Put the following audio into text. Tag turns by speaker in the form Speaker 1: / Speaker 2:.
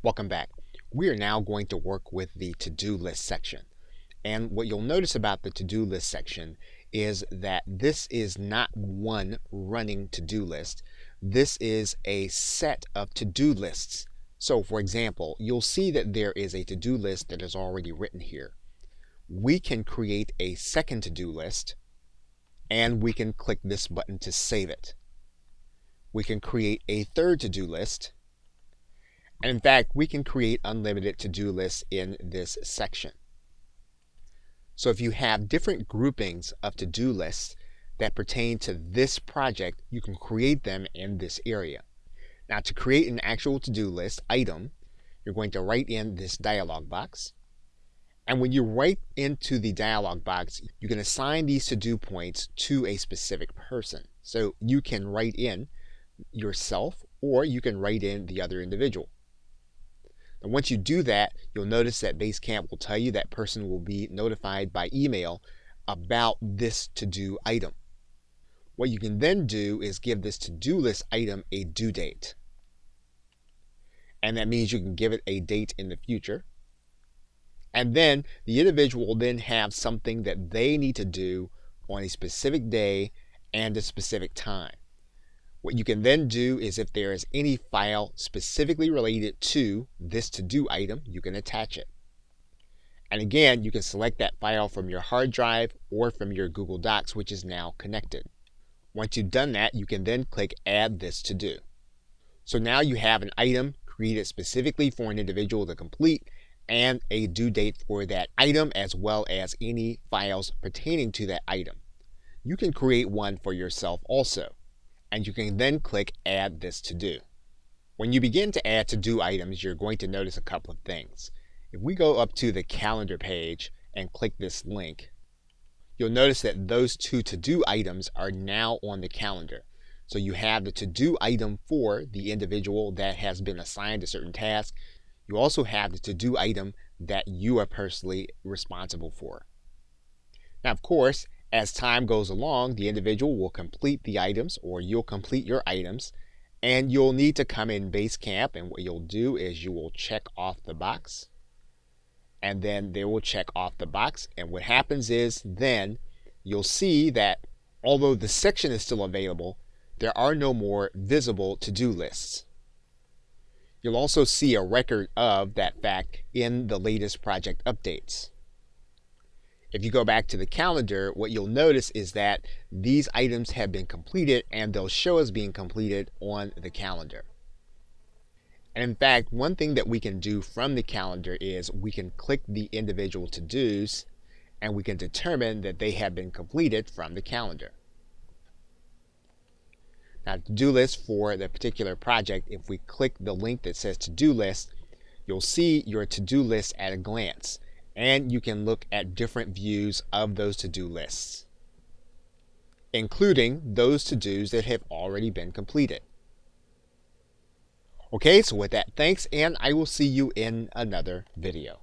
Speaker 1: Welcome back. We are now going to work with the to-do list section. And what you'll notice about the to-do list section is that this is not one running to-do list. This is a set of to-do lists. So for example, you'll see that there is a to-do list that is already written here. We can create a second to-do list and we can click this button to save it. We can create a third to-do list. And in fact, we can create unlimited to-do lists in this section. So if you have different groupings of to-do lists that pertain to this project, you can create them in this area. Now to create an actual to-do list item, you're going to write in this dialog box. And when you write into the dialog box, you can assign these to-do points to a specific person. So you can write in yourself or you can write in the other individual. And once you do that, you'll notice that Basecamp will tell you that person will be notified by email about this to-do item. What you can then do is give this to-do list item a due date. And that means you can give it a date in the future. And then the individual will then have something that they need to do on a specific day and a specific time. What you can then do is if there is any file specifically related to this to-do item, you can attach it. And again, you can select that file from your hard drive or from your Google Docs, which is now connected. Once you've done that, you can then click Add This To Do. So now you have an item created specifically for an individual to complete and a due date for that item as well as any files pertaining to that item. You can create one for yourself also. And you can then click Add This To Do. When you begin to add to-do items, you're going to notice a couple of things. If we go up to the calendar page and click this link, you'll notice that those two to-do items are now on the calendar. So you have the to-do item for the individual that has been assigned a certain task. You also have the to-do item that you are personally responsible for. Now, of course, as time goes along, the individual will complete the items or you'll complete your items and you'll need to come in Basecamp, and what you'll do is you will check off the box and then they will check off the box, and what happens is then you'll see that although the section is still available, there are no more visible to-do lists. You'll also see a record of that fact in the latest project updates. If you go back to the calendar, what you'll notice is that these items have been completed and they'll show as being completed on the calendar. And in fact, one thing that we can do from the calendar is we can click the individual to-dos and we can determine that they have been completed from the calendar. Now, to-do list for the particular project, if we click the link that says to-do list, you'll see your to-do list at a glance. And you can look at different views of those to-do lists, including those to-dos that have already been completed. Okay, so with that, thanks, and I will see you in another video.